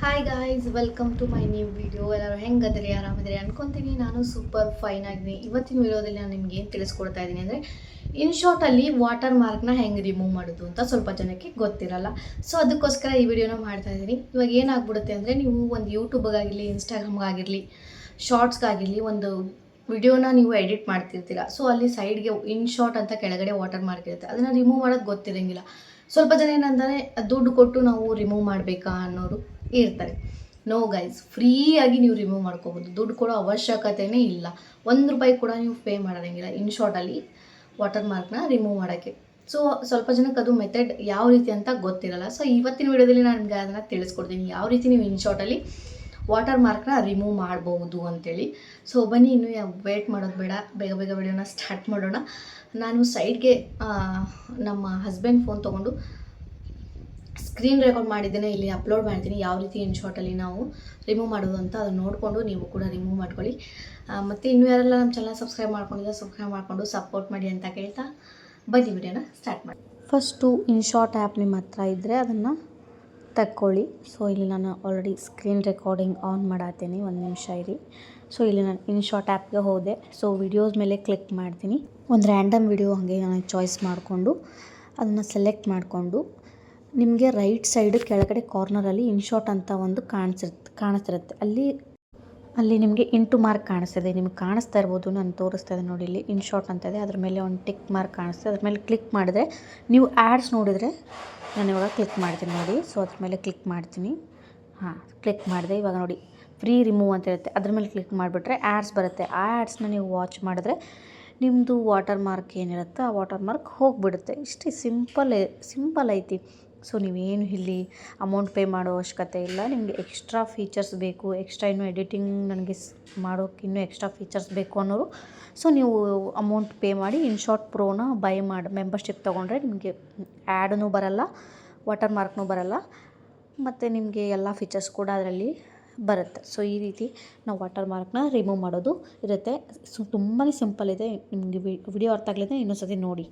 Hi guys, welcome to my new video. ಎಲ್ಲರೂ ಹೆಂಗದ್ರಿ, ಆರಾಮಿದ್ರಿ ಅನ್ಕೊತೀನಿ. ನಾನು ಸೂಪರ್ ಫೈನ್ ಆಗಿದ್ದೀನಿ. ಇವತ್ತಿನ ವಿಡಿಯೋದಲ್ಲಿ ನಾನು ನಿಮ್ಗೆ ಏನು ತಿಳಿಸ್ಕೊಡ್ತಾ ಇದ್ದೀನಿ ಅಂದರೆ, ಇನ್ ಶಾರ್ಟಲ್ಲಿ ವಾಟರ್ ಮಾರ್ಕ್ನ ಹೆಂಗೆ ರಿಮೂವ್ ಮಾಡೋದು ಅಂತ ಸ್ವಲ್ಪ ಜನಕ್ಕೆ ಗೊತ್ತಿರಲ್ಲ. ಸೊ ಅದಕ್ಕೋಸ್ಕರ ಈ ವಿಡಿಯೋನ ಮಾಡ್ತಾ ಇದ್ದೀನಿ. ಇವಾಗ ಏನಾಗ್ಬಿಡುತ್ತೆ ಅಂದರೆ, ನೀವು ಒಂದು ಯೂಟ್ಯೂಬ್ಗಾಗಿರಲಿ, ಇನ್ಸ್ಟಾಗ್ರಾಮ್ಗಾಗಿರಲಿ, ಶಾರ್ಟ್ಸ್ಗಾಗಿರಲಿ ಒಂದು ವಿಡಿಯೋನ ನೀವು ಎಡಿಟ್ ಮಾಡ್ತಿರ್ತೀರ. ಸೊ ಅಲ್ಲಿ ಸೈಡ್ಗೆ ಇನ್ ಶಾರ್ಟ್ ಅಂತ ಕೆಳಗಡೆ ವಾಟರ್ ಮಾರ್ಕ್ ಇರುತ್ತೆ. ಅದನ್ನು ರಿಮೂವ್ ಮಾಡೋದು ಗೊತ್ತಿರೋಂಗಿಲ್ಲ. ಸ್ವಲ್ಪ ಜನ ಏನಂದರೆ ದುಡ್ಡು ಕೊಟ್ಟು ನಾವು ರಿಮೂವ್ ಮಾಡಬೇಕಾ ಅನ್ನೋರು ಇರ್ತಾರೆ. ನೋ ಗೈಸ್, ಫ್ರೀಯಾಗಿ ನೀವು ರಿಮೂವ್ ಮಾಡ್ಕೋಬೋದು. ದುಡ್ಡು ಕೊಡೋ ಅವಶ್ಯಕತೆಯೇ ಇಲ್ಲ. ₹1 ಕೂಡ ನೀವು ಪೇ ಮಾಡೋದಂಗಿಲ್ಲ ಇನ್ ಶಾರ್ಟಲ್ಲಿ ವಾಟರ್ ಮಾರ್ಕ್ನ ರಿಮೂವ್ ಮಾಡೋಕ್ಕೆ. ಸೊ ಸ್ವಲ್ಪ ಜನಕ್ಕೆ ಅದು ಮೆಥಡ್ ಯಾವ ರೀತಿ ಅಂತ ಗೊತ್ತಿರಲ್ಲ. ಸೊ ಇವತ್ತಿನ ವಿಡಿಯೋದಲ್ಲಿ ನಾನು ನಿಮಗೆ ಅದನ್ನು ತಿಳಿಸ್ಕೊಡ್ತೀನಿ, ಯಾವ ರೀತಿ ನೀವು ಇನ್ ಶಾರ್ಟಲ್ಲಿ ವಾಟರ್ ಮಾರ್ಕ್ನ ರಿಮೂವ್ ಮಾಡ್ಬೋದು ಅಂತೇಳಿ. ಸೊ ಬನ್ನಿ, ಇನ್ನೂ ವೇಟ್ ಮಾಡೋದು ಬೇಡ, ಬೇಗ ಬೇಗ ವಿಡಿಯೋನ ಸ್ಟಾರ್ಟ್ ಮಾಡೋಣ. ನಾನು ಸೈಡ್ಗೆ ನಮ್ಮ ಹಸ್ಬೆಂಡ್ ಫೋನ್ ತೊಗೊಂಡು ಸ್ಕ್ರೀನ್ ರೆಕಾರ್ಡ್ ಮಾಡಿದ್ದೇನೆ, ಇಲ್ಲಿ ಅಪ್ಲೋಡ್ ಮಾಡ್ತೀನಿ. ಯಾವ ರೀತಿ ಇನ್ ಶಾರ್ಟಲ್ಲಿ ನಾವು ರಿಮೂವ್ ಮಾಡೋದು ಅಂತ ಅದನ್ನು ನೋಡಿಕೊಂಡು ನೀವು ಕೂಡ ರಿಮೂವ್ ಮಾಡ್ಕೊಳ್ಳಿ. ಮತ್ತು ಇನ್ನೂ ಯಾರೆಲ್ಲ ನಮ್ಮ ಚಾನಲ್ ಸಬ್ಸ್ಕ್ರೈಬ್ ಮಾಡಿಕೊಂಡು ಸಪೋರ್ಟ್ ಮಾಡಿ ಅಂತ ಕೇಳ್ತಾ ಬನ್ನಿ ವಿಡಿಯೋನ ಸ್ಟಾರ್ಟ್ ಮಾಡಿ. ಫಸ್ಟು ಇನ್ ಶಾರ್ಟ್ ಆ್ಯಪ್ ನಿಮ್ಮ ಹತ್ರ ಇದ್ದರೆ ಅದನ್ನು ತಕ್ಕೊಳ್ಳಿ. ಸೊ ಇಲ್ಲಿ ನಾನು ಆಲ್ರೆಡಿ ಸ್ಕ್ರೀನ್ ರೆಕಾರ್ಡಿಂಗ್ ಆನ್ ಮಾಡತ್ತೀನಿ, ಒಂದು ನಿಮಿಷ ಇರಿ. ಸೊ ಇಲ್ಲಿ ನಾನು ಇನ್ ಶಾರ್ಟ್ ಆ್ಯಪ್ಗೆ ಹೋದೆ. ಸೊ ವಿಡಿಯೋಸ್ ಮೇಲೆ ಕ್ಲಿಕ್ ಮಾಡ್ತೀನಿ. ಒಂದು ರ್ಯಾಂಡಮ್ ವಿಡಿಯೋ ಹಾಗೆ ನಾನು ಚಾಯ್ಸ್ ಮಾಡಿಕೊಂಡು ಅದನ್ನು ಸೆಲೆಕ್ಟ್ ಮಾಡಿಕೊಂಡು, ನಿಮಗೆ ರೈಟ್ ಸೈಡ್ ಕೆಳಗಡೆ ಕಾರ್ನರಲ್ಲಿ ಇನ್ ಶಾರ್ಟ್ ಅಂತ ಒಂದು ಕಾಣಿಸ್ತಿರುತ್ತೆ. ಅಲ್ಲಿ ನಿಮಗೆ ಇಂಟು ಮಾರ್ಕ್ ಕಾಣಿಸ್ತಿದೆ, ನಿಮಗೆ ಕಾಣಿಸ್ತಾ ಇರ್ಬೋದು. ನಾನು ತೋರಿಸ್ತಾ ಇದೆ ನೋಡಿ, ಇಲ್ಲಿ ಇನ್ ಶಾರ್ಟ್ ಅಂತ ಇದೆ. ಅದ್ರ ಮೇಲೆ ಒಂದು ಟಿಕ್ ಮಾರ್ಕ್ ಕಾಣಿಸ್ತದೆ. ಅದ್ರ ಮೇಲೆ ಕ್ಲಿಕ್ ಮಾಡಿದ್ರೆ ನೀವು ಆ್ಯಡ್ಸ್ ನೋಡಿದರೆ, ನಾನು ಇವಾಗ ಕ್ಲಿಕ್ ಮಾಡ್ತೀನಿ ನೋಡಿ. ಸೊ ಅದ್ರ ಮೇಲೆ ಕ್ಲಿಕ್ ಮಾಡ್ತೀನಿ. ಕ್ಲಿಕ್ ಮಾಡಿದೆ. ಇವಾಗ ನೋಡಿ ಫ್ರೀ ರಿಮೂವ್ ಅಂತ ಇರುತ್ತೆ. ಅದ್ರ ಮೇಲೆ ಕ್ಲಿಕ್ ಮಾಡಿಬಿಟ್ರೆ ಆ್ಯಡ್ಸ್ ಬರುತ್ತೆ. ಆ ಆ್ಯಡ್ಸ್ನ ನೀವು ವಾಚ್ ಮಾಡಿದ್ರೆ ನಿಮ್ಮದು ವಾಟರ್ ಮಾರ್ಕ್ ಏನಿರುತ್ತೆ ಆ ವಾಟರ್ ಮಾರ್ಕ್ ಹೋಗಿಬಿಡುತ್ತೆ. ಇಷ್ಟೇ ಸಿಂಪಲ್ ಐತಿ. ಸೊ ನೀವೇನು ಇಲ್ಲಿ ಅಮೌಂಟ್ ಪೇ ಮಾಡೋ ಅವಶ್ಯಕತೆ ಇಲ್ಲ. ನಿಮಗೆ ಎಕ್ಸ್ಟ್ರಾ ಫೀಚರ್ಸ್ ಬೇಕು, ಎಕ್ಸ್ಟ್ರಾ ಇನ್ನೂ ಎಡಿಟಿಂಗ್ ನನಗೆ ಮಾಡೋಕ್ಕೆ ಇನ್ನೂ ಎಕ್ಸ್ಟ್ರಾ ಫೀಚರ್ಸ್ ಬೇಕು ಅನ್ನೋರು, ಸೊ ನೀವು ಅಮೌಂಟ್ ಪೇ ಮಾಡಿ ಇನ್ ಶಾರ್ಟ್ ಪ್ರೋನ ಬೈ ಮಾಡಿ ಮೆಂಬರ್ಶಿಪ್ ತೊಗೊಂಡ್ರೆ ನಿಮಗೆ ಆ್ಯಡೂ ಬರಲ್ಲ, ವಾಟರ್ ಮಾರ್ಕ್ನೂ ಬರಲ್ಲ, ಮತ್ತು ನಿಮಗೆ ಎಲ್ಲ ಫೀಚರ್ಸ್ ಕೂಡ ಅದರಲ್ಲಿ ಬರುತ್ತೆ. ಸೊ ಈ ರೀತಿ ನಾವು ವಾಟರ್ ಮಾರ್ಕ್ನ ರಿಮೂವ್ ಮಾಡೋದು ಇರುತ್ತೆ. ಸೊ ತುಂಬಾ ಸಿಂಪಲ್ ಇದೆ. ನಿಮಗೆ ವಿಡಿಯೋ ಅರ್ಥ ಆಗಲಿದೆ ಇನ್ನೊಂದ್ಸತಿ ನೋಡಿ.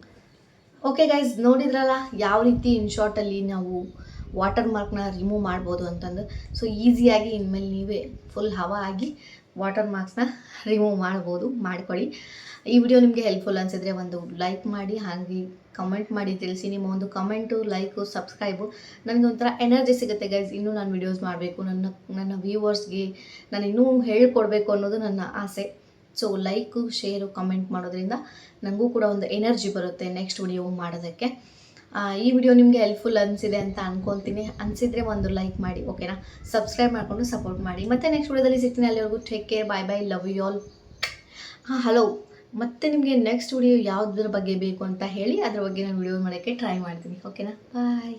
ಓಕೆ ಗೈಸ್, ನೋಡಿದ್ರಲ್ಲ ಯಾವ ರೀತಿ ಇನ್ ಶಾರ್ಟಲ್ಲಿ ನಾವು ವಾಟರ್ ಮಾರ್ಕ್ನ ರಿಮೂವ್ ಮಾಡ್ಬೋದು ಅಂತಂದು. ಸೊ ಈಸಿಯಾಗಿ ಇನ್ಮೇಲೆ ನೀವೇ ಫುಲ್ ಹವಾ ಆಗಿ ವಾಟರ್ ಮಾರ್ಕ್ಸ್ನ ರಿಮೂವ್ ಮಾಡ್ಕೊಳ್ಳಿ. ಈ ವಿಡಿಯೋ ನಿಮಗೆ ಹೆಲ್ಪ್ಫುಲ್ ಅನಿಸಿದ್ರೆ ಒಂದು ಲೈಕ್ ಮಾಡಿ, ಹಾಗೆ ಕಮೆಂಟ್ ಮಾಡಿ ತಿಳಿಸಿ. ನಿಮ್ಮ ಒಂದು ಕಮೆಂಟು, ಲೈಕು, ಸಬ್ಸ್ಕ್ರೈಬು ನನಗೆ ಒಂಥರ ಎನರ್ಜಿ ಸಿಗುತ್ತೆ ಗೈಸ್. ಇನ್ನೂ ನಾನು ವಿಡಿಯೋಸ್ ಮಾಡಬೇಕು, ನನ್ನ ವ್ಯೂವರ್ಸ್ಗೆ ನಾನು ಇನ್ನೂ ಹೇಳ್ಕೊಡ್ಬೇಕು ಅನ್ನೋದು ನನ್ನ ಆಸೆ. ಸೊ ಲೈಕು, ಶೇರು, ಕಮೆಂಟ್ ಮಾಡೋದ್ರಿಂದ ನನಗೂ ಕೂಡ ಒಂದು ಎನರ್ಜಿ ಬರುತ್ತೆ ನೆಕ್ಸ್ಟ್ ವಿಡಿಯೋ ಮಾಡೋದಕ್ಕೆ. ಈ ವಿಡಿಯೋ ನಿಮಗೆ ಹೆಲ್ಪ್ಫುಲ್ ಅನಿಸಿದೆ ಅಂತ ಅನ್ಕೊತೀನಿ. ಅನಿಸಿದರೆ ಒಂದು ಲೈಕ್ ಮಾಡಿ, ಓಕೆನಾ? ಸಬ್ಸ್ಕ್ರೈಬ್ ಮಾಡಿಕೊಂಡು ಸಪೋರ್ಟ್ ಮಾಡಿ. ಮತ್ತೆ ನೆಕ್ಸ್ಟ್ ವಿಡಿಯೋದಲ್ಲಿ ಸಿಗ್ತೀನಿ. ಅಲ್ಲಿವರೆಗೂ take care, bye, love you all. Hello, ಮತ್ತೆ ನಿಮಗೆ ನೆಕ್ಸ್ಟ್ ವಿಡಿಯೋ ಯಾವುದ್ರ ಬಗ್ಗೆ ಬೇಕು ಅಂತ ಹೇಳಿ, ಅದ್ರ ಬಗ್ಗೆ ನಾನು ವಿಡಿಯೋ ಮಾಡೋಕ್ಕೆ ಟ್ರೈ ಮಾಡ್ತೀನಿ, ಓಕೆನಾ? ಬಾಯ್.